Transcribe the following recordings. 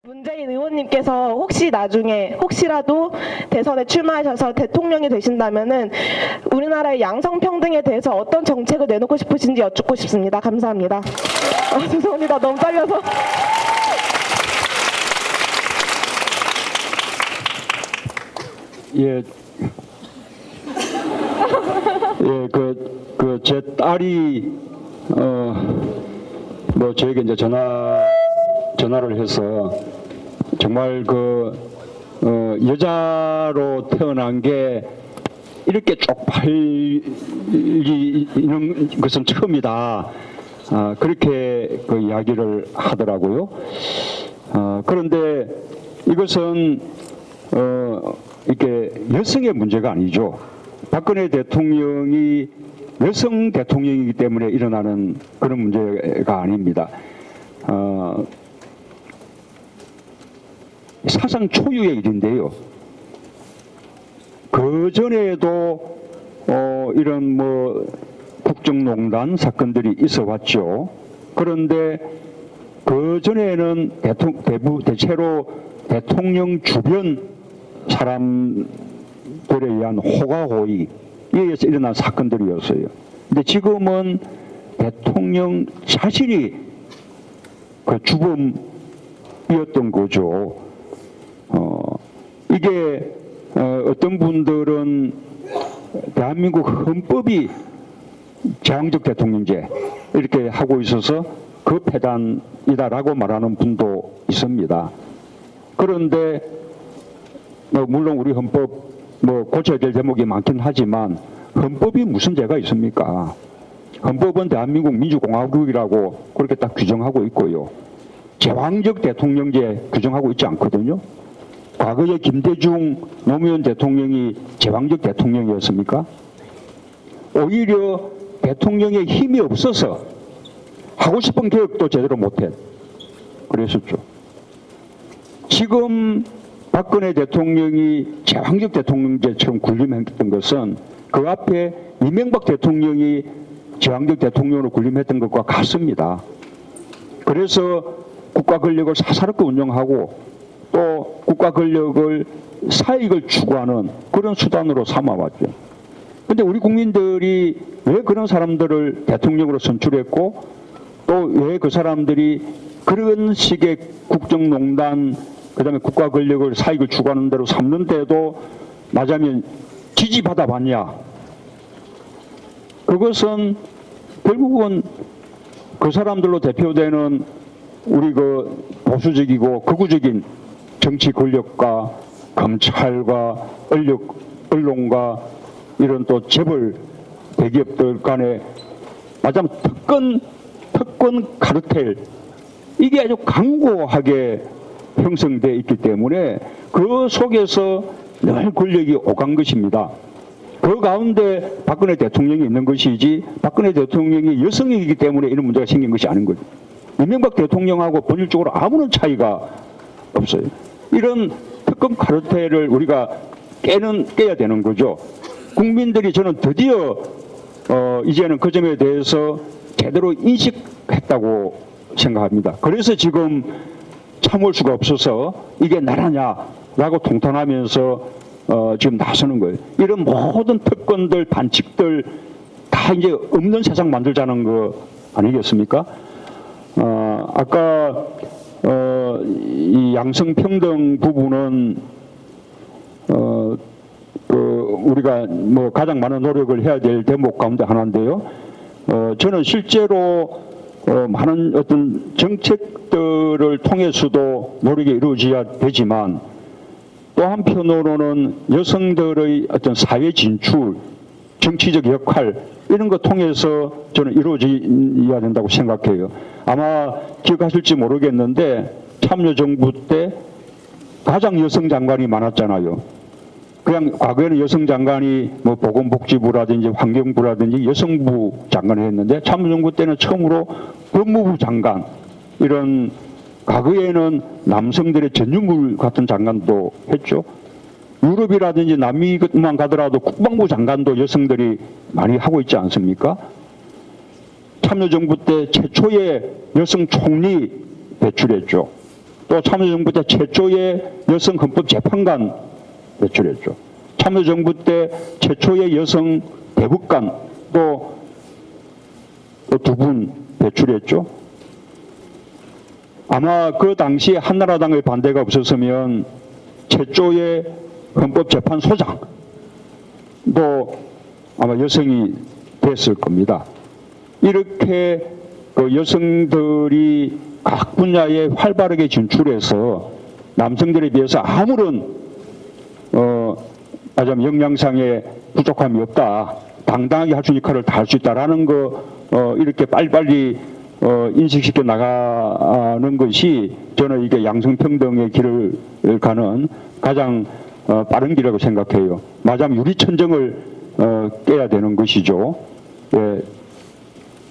문재인 의원님께서 혹시 나중에 혹시라도 대선에 출마하셔서 대통령이 되신다면은 우리나라의 양성평등에 대해서 어떤 정책을 내놓고 싶으신지 여쭙고 싶습니다. 감사합니다. 죄송합니다. 너무 떨려서. 예, 제 딸이 저에게 이제 전화를 해서 정말 여자로 태어난 게 이렇게 쪽팔리는 것은 처음이다. 그렇게 이야기를 하더라고요. 그런데 이것은 이렇게 여성의 문제가 아니죠. 박근혜 대통령이 여성 대통령이기 때문에 일어나는 그런 문제가 아닙니다. 사상 초유의 일인데요. 그 전에도 이런 국정농단 사건들이 있어 왔죠. 그런데 그 전에는 대체로 대통령 주변 사람들에 의한 호가호위에 의해서 일어난 사건들이었어요. 근데 지금은 대통령 자신이 그 주범이었던 거죠. 이게 어떤 분들은 대한민국 헌법이 제왕적 대통령제 이렇게 하고 있어서 그 폐단이다라고 말하는 분도 있습니다. 그런데 물론 우리 헌법 고쳐야 될 제목이 많긴 하지만 헌법이 무슨 죄가 있습니까? 헌법은 대한민국 민주공화국이라고 그렇게 딱 규정하고 있고요. 제왕적 대통령제 규정하고 있지 않거든요. 과거에 김대중 노무현 대통령이 제왕적 대통령이었습니까? 오히려 대통령의 힘이 없어서 하고 싶은 개혁도 제대로 못해. 그랬었죠. 지금 박근혜 대통령이 제왕적 대통령제처럼 군림했던 것은 그 앞에 이명박 대통령이 제왕적 대통령으로 군림했던 것과 같습니다. 그래서 국가 권력을 사사롭게 운영하고 또 국가 권력을 사익을 추구하는 그런 수단으로 삼아왔죠. 그런데 우리 국민들이 왜 그런 사람들을 대통령으로 선출했고 또 왜 그 사람들이 그런 식의 국정농단 그다음에 국가 권력을 사익을 추구하는 대로 삼는데도 맞으면 지지받아 봤냐? 그것은 결국은 그 사람들로 대표되는 우리 보수적이고 극우적인 정치 권력과 검찰과 언론과 이런 또 재벌 대기업들 간에 마지막 특권 카르텔 이게 아주 강고하게 형성되어 있기 때문에 그 속에서 늘 권력이 오간 것입니다. 그 가운데 박근혜 대통령이 있는 것이지 박근혜 대통령이 여성이기 때문에 이런 문제가 생긴 것이 아닌 거죠. 이명박 대통령하고 본질적으로 아무런 차이가 없어요. 이런 특권 카르텔을 우리가 깨야 되는 거죠. 국민들이 저는 드디어 이제는 그 점에 대해서 제대로 인식했다고 생각합니다. 그래서 지금 참을 수가 없어서 이게 나라냐라고 통탄하면서 지금 나서는 거예요. 이런 모든 특권들, 반칙들 다 이제 없는 세상 만들자는 거 아니겠습니까? 아까 이 양성평등 부분은 우리가 가장 많은 노력을 해야 될 대목 가운데 하나인데요. 저는 실제로 많은 어떤 정책들을 통해서도 노력이 이루어져야 되지만 또 한편으로는 여성들의 어떤 사회 진출, 정치적 역할 이런 것 통해서 저는 이루어져야 된다고 생각해요. 아마 기억하실지 모르겠는데 참여정부 때 가장 여성 장관이 많았잖아요. 그냥 과거에는 여성 장관이 보건복지부라든지 환경부라든지 여성부 장관을 했는데 참여정부 때는 처음으로 법무부 장관 이런 과거에는 남성들의 전유물 같은 장관도 했죠. 유럽이라든지 남미만 가더라도 국방부 장관도 여성들이 많이 하고 있지 않습니까? 참여정부 때 최초의 여성 총리 배출했죠. 또 참여정부 때 최초의 여성 헌법재판관 배출했죠. 참여정부 때 최초의 여성 대법관 또 두 분 배출했죠. 아마 그 당시에 한나라당의 반대가 없었으면 최초의 헌법재판소장 또 아마 여성이 됐을 겁니다. 이렇게 그 여성들이 각 분야에 활발하게 진출해서 남성들에 비해서 아무런 말하자면 역량상의 부족함이 없다. 당당하게 할 수 있는 역할을 다 할 수 있다라는 거 이렇게 빨리빨리 인식시켜 나가는 것이 저는 이게 양성평등의 길을 가는 가장 빠른 길이라고 생각해요. 말하자면 유리천정을 깨야 되는 것이죠. 예,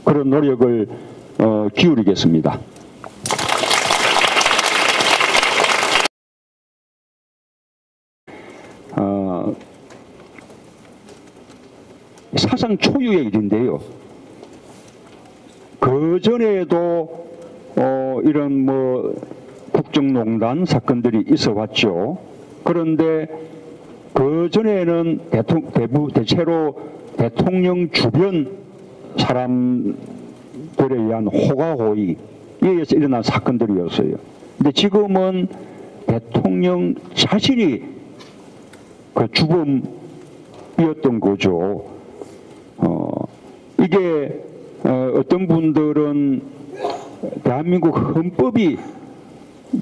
그런 노력을 기울이겠습니다. 사상 초유의 일인데요. 그 전에도 이런 뭐 국정농단 사건들이 있어 왔죠. 그런데 그 전에는 대체로 대통령 주변 사람들에 의한 호가호위에 의해서 일어난 사건들이었어요. 근데 지금은 대통령 자신이 그 주범이었던 거죠. 이게 어떤 분들은 대한민국 헌법이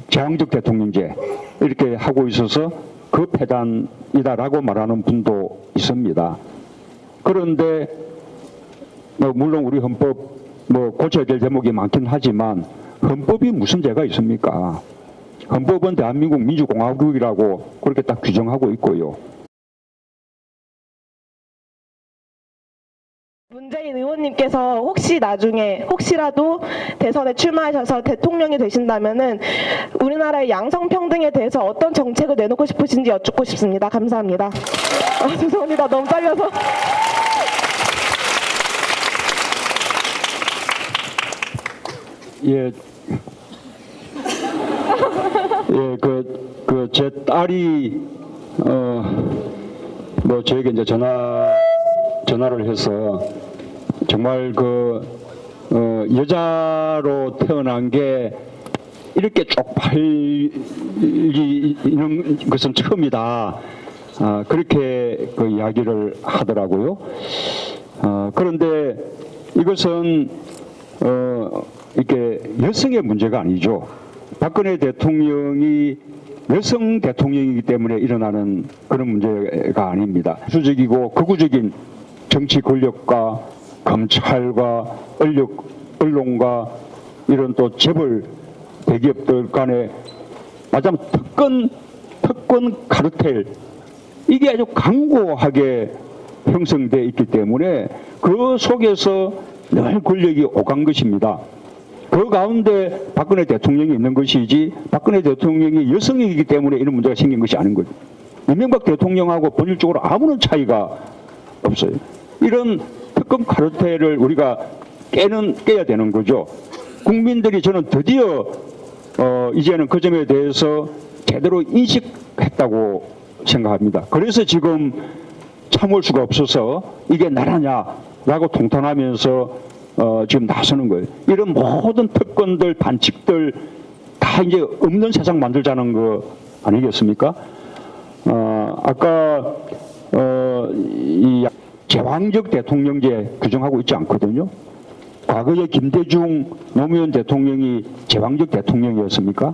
제왕적 대통령제 이렇게 하고 있어서 그 폐단이다라고 말하는 분도 있습니다. 그런데 물론 우리 헌법 고쳐야 될 제목이 많긴 하지만 헌법이 무슨 죄가 있습니까? 헌법은 대한민국 민주공화국이라고 그렇게 딱 규정하고 있고요. 문재인 의원님께서 혹시 나중에 혹시라도 대선에 출마하셔서 대통령이 되신다면은 우리나라의 양성평등에 대해서 어떤 정책을 내놓고 싶으신지 여쭙고 싶습니다. 감사합니다. 죄송합니다. 너무 떨려서. 예, 제 딸이 저에게 이제 전화를 해서 정말 여자로 태어난 게 이렇게 쪽팔리는 것은 처음이다. 그렇게 그 이야기를 하더라고요. 그런데 이것은 이렇게 여성의 문제가 아니죠. 박근혜 대통령이 여성 대통령이기 때문에 일어나는 그런 문제가 아닙니다. 수적이고 극우적인 정치 권력과 검찰과 언론과 이런 또 재벌 대기업들 간에 말하자면 특권 카르텔 이게 아주 강고하게 형성되어 있기 때문에 그 속에서 늘 권력이 오간 것입니다. 그 가운데 박근혜 대통령이 있는 것이지 박근혜 대통령이 여성이기 때문에 이런 문제가 생긴 것이 아닌 거죠. 이명박 대통령하고 본질적으로 아무런 차이가 없어요. 이런 특권 카르텔을 우리가 깨야 되는 거죠. 국민들이 저는 드디어 이제는 그 점에 대해서 제대로 인식했다고 생각합니다. 그래서 지금 참을 수가 없어서 이게 나라냐라고 통탄하면서 지금 나서는 거예요. 이런 모든 특권들, 반칙들 다 이제 없는 세상 만들자는 거 아니겠습니까? 아까 이 제왕적 대통령제 규정하고 있지 않거든요. 과거에 김대중 노무현 대통령이 제왕적 대통령이었습니까?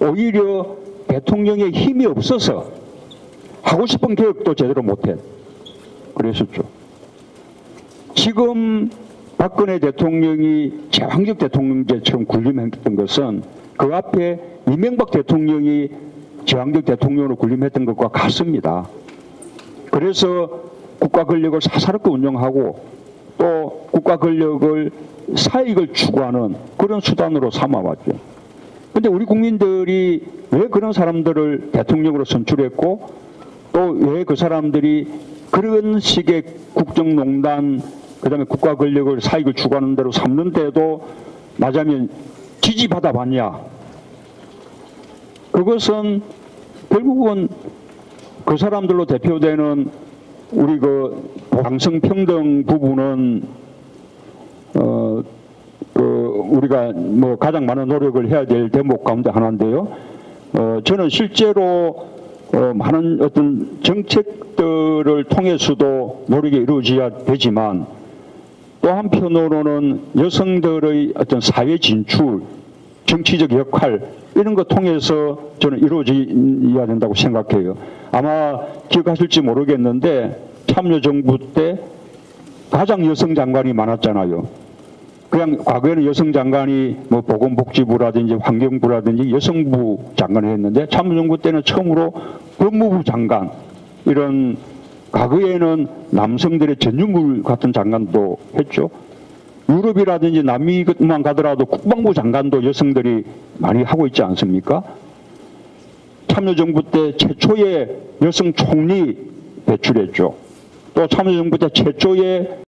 오히려 대통령의 힘이 없어서 하고 싶은 개혁도 제대로 못해. 그랬었죠. 지금 박근혜 대통령이 제왕적 대통령제처럼 군림했던 것은 그 앞에 이명박 대통령이 제왕적 대통령으로 군림했던 것과 같습니다. 그래서 국가 권력을 사사롭게 운영하고 또 국가 권력을 사익을 추구하는 그런 수단으로 삼아왔죠. 그런데 우리 국민들이 왜 그런 사람들을 대통령으로 선출했고 또 왜 그 사람들이 그런 식의 국정농단 그다음에 국가 권력을 사익을 추구하는 대로 삼는데도 맞으면 지지받아 봤냐? 그것은 결국은 그 사람들로 대표되는 우리 그 양성평등 부분은 우리가 뭐 가장 많은 노력을 해야 될 대목 가운데 하나인데요. 저는 실제로 많은 어떤 정책들을 통해서도 노력이 이루어져야 되지만 또 한편으로는 여성들의 어떤 사회 진출, 정치적 역할 이런 것 통해서 저는 이루어져야 된다고 생각해요. 아마 기억하실지 모르겠는데 참여정부 때 가장 여성 장관이 많았잖아요. 그냥 과거에는 여성 장관이 뭐 보건복지부라든지 환경부라든지 여성부 장관을 했는데 참여정부 때는 처음으로 법무부 장관, 이런 과거에는 남성들의 전유물 같은 장관도 했죠. 유럽이라든지 남미만 가더라도 국방부 장관도 여성들이 많이 하고 있지 않습니까? 참여정부 때 최초의 여성 총리 배출했죠. 또 참여정부 때 최초의